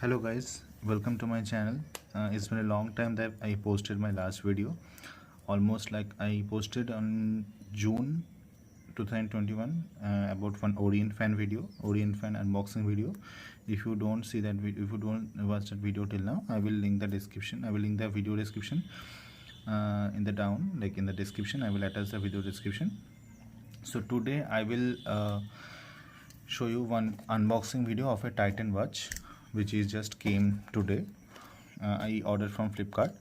Hello guys, welcome to my channel. It's been a long time that I posted my last video. Almost like I posted on June 2021 about one Orient fan video, Orient fan unboxing video. If you don't see that video, if you don't watch that video till now, I will link the description. I will link the video description in the down, like in the description. I will attach the video description. So today I will show you one unboxing video of a Titan watch which is just came today. I ordered from Flipkart.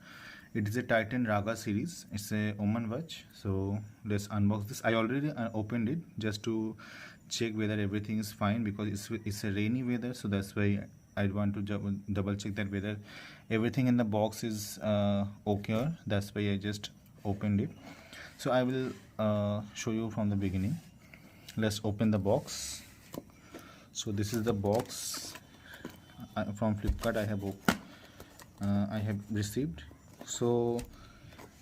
It is a Titan Raga series. It's a woman watch. So let's unbox this. I already opened it just to check whether everything is fine, because it's a rainy weather, so that's why I want to double check that whether everything in the box is okay. That's why I just opened it. So I will show you from the beginning. Let's open the box. So this is the box from Flipkart I have received. So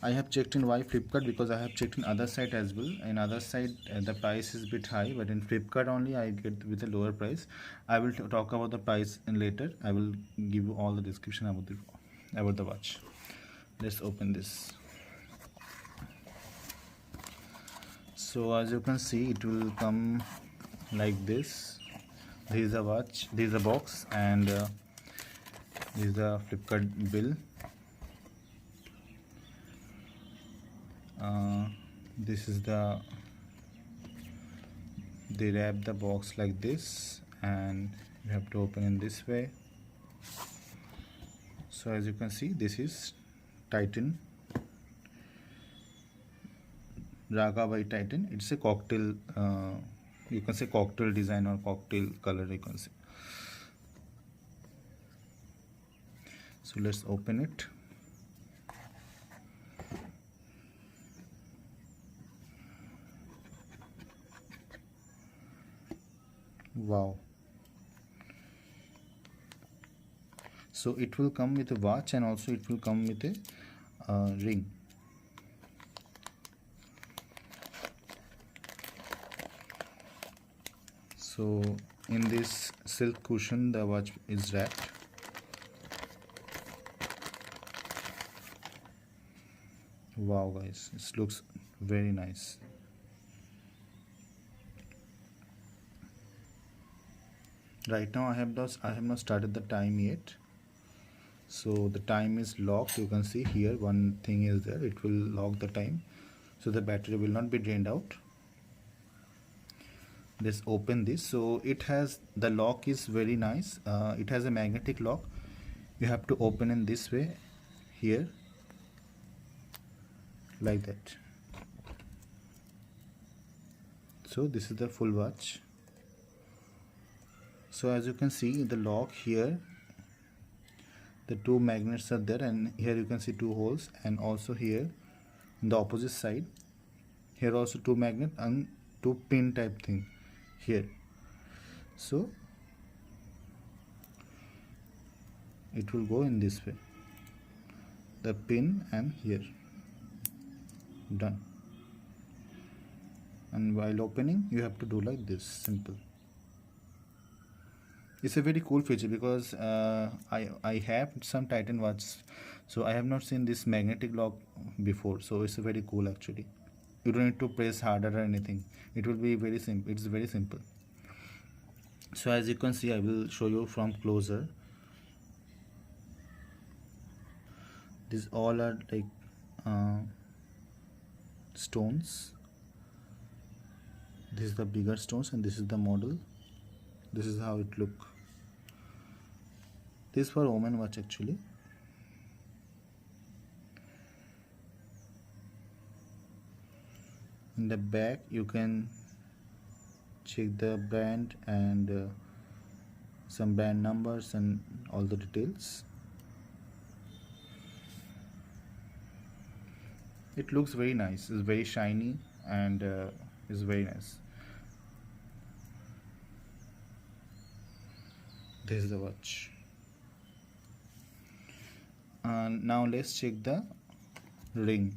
I have checked in why Flipkart, because I have checked in other site as well. In other site the price is bit high, but in Flipkart only I get with a lower price. I will talk about the price in later. I will give you all the description about the watch. Let's open this. So as you can see, it will come like this. This is a watch, this is a box, and this is the Flipkart bill. This is they wrap the box like this, and you have to open in this way. So as you can see, this is Titan Raga by Titan. It's a cocktail, you can say cocktail design or cocktail color, you can say. So let's open it. Wow. So it will come with a watch, and also it will come with a ring. So in this silk cushion the watch is wrapped. Wow guys, it looks very nice. Right now I have not started the time yet, so the time is locked. You can see here one thing is there, it will lock the time, so the battery will not be drained out. Let's open this. So it has, the lock is very nice. It has a magnetic lock. You have to open in this way here, like that. So this is the full watch. So as you can see, the lock here, the two magnets are there, and here you can see two holes, and also here on the opposite side, here also two magnet and two pin type thing here. So it will go in this way, the pin and here, done. And while opening you have to do like this, simple. It's a very cool feature, because I have some Titan watch, so I have not seen this magnetic lock before. So it's very cool actually. You don't need to press harder or anything. It will be very simple. It's very simple. So as you can see, I will show you from closer. These all are like stones. This is the bigger stones, and this is the model. This is how it look. This is for woman watch actually. In the back you can check the brand and some brand numbers and all the details. It looks very nice. It's very shiny and it's very nice. This is the watch. Now let's check the ring.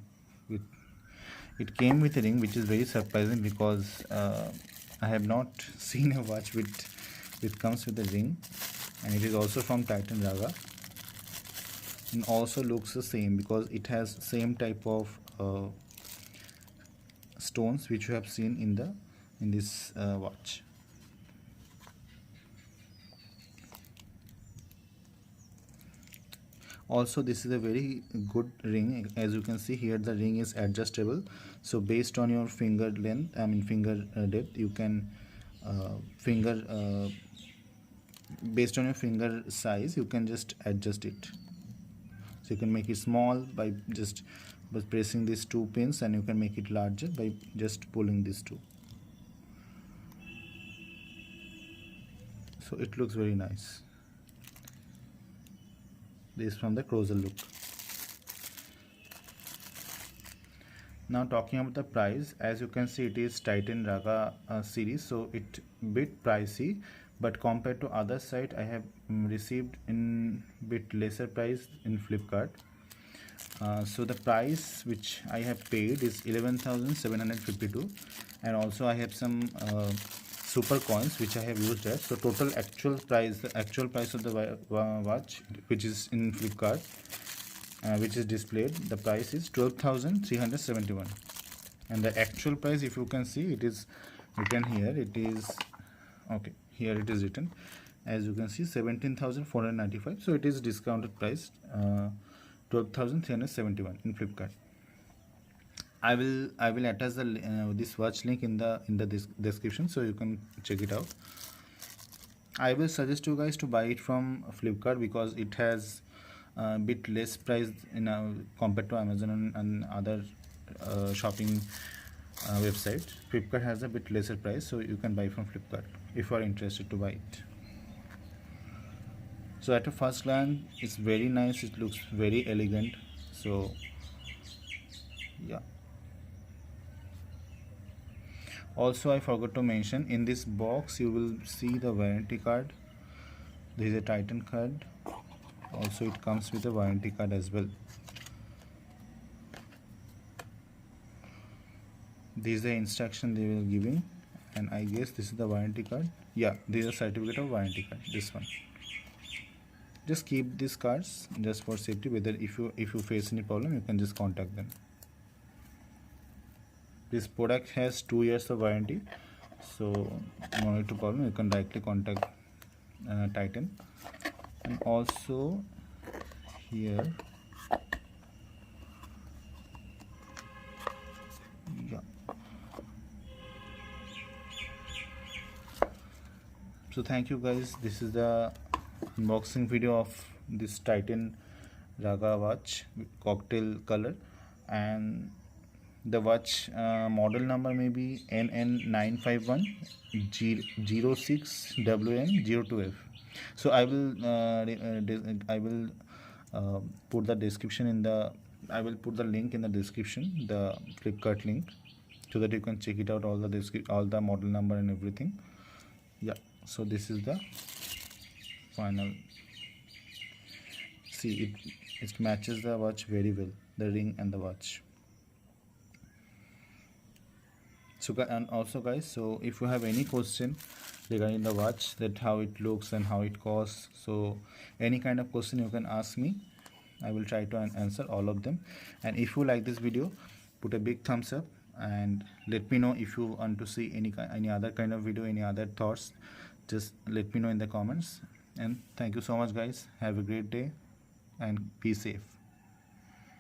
It came with a ring, which is very surprising, because I have not seen a watch which comes with a ring. and it is also from Titan Raga, and also looks the same because it has same type of stones which you have seen in this watch. Also, this is a very good ring. As you can see here, the ring is adjustable, so based on your finger length, finger depth, you can based on your finger size, you can just adjust it. So you can make it small by just pressing these two pins, and you can make it larger by just pulling these two. So it looks very nice. This is from the closer look. Now talking about the price, as you can see, it is Titan Raga series, so it bit pricey, but compared to other site, I have received in bit lesser price in Flipkart. So the price which I have paid is 11,752, and also I have some super coins which I have used as. So total actual price, the actual price of the watch which is in Flipkart, which is displayed, the price is 12,371, and the actual price, if you can see, it is written here, it is okay, here it is written, as you can see, 17,495. So it is discounted price, 12,371 in Flipkart. I will attach the this watch link in the description, so you can check it out. I will suggest you guys to buy it from Flipkart because it has a bit less price compared to Amazon and other shopping websites. Flipkart has a bit lesser price, so you can buy from Flipkart if you are interested to buy it. So at a first glance, it's very nice, it looks very elegant. So yeah. Also, I forgot to mention, in this box you will see the warranty card. There is a Titan card. Also it comes with a warranty card as well. This is the instruction they will giving, and I guess this is the warranty card. Yeah, this is a certificate of warranty card, this one. Just keep these cards just for safety, whether if you face any problem, you can just contact them. This product has 2 years of warranty, so no need to problem, you can directly contact Titan. And also here, yeah, so thank you guys, this is the unboxing video of this Titan Raga watch with cocktail color, and the watch model number may be NN95106WM02F. So I will put the description in the I will put the link in the description, the Flipkart link, so that you can check it out, all the model number and everything. Yeah, so this is the final. See, it matches the watch very well, the ring and the watch. So, and also guys, so if you have any question regarding the watch, that how it looks and how it costs, so any kind of question you can ask me, I will try to answer all of them. And if you like this video, put a big thumbs up, and let me know if you want to see any other kind of video, any other thoughts. Just let me know in the comments. And thank you so much guys, have a great day and be safe.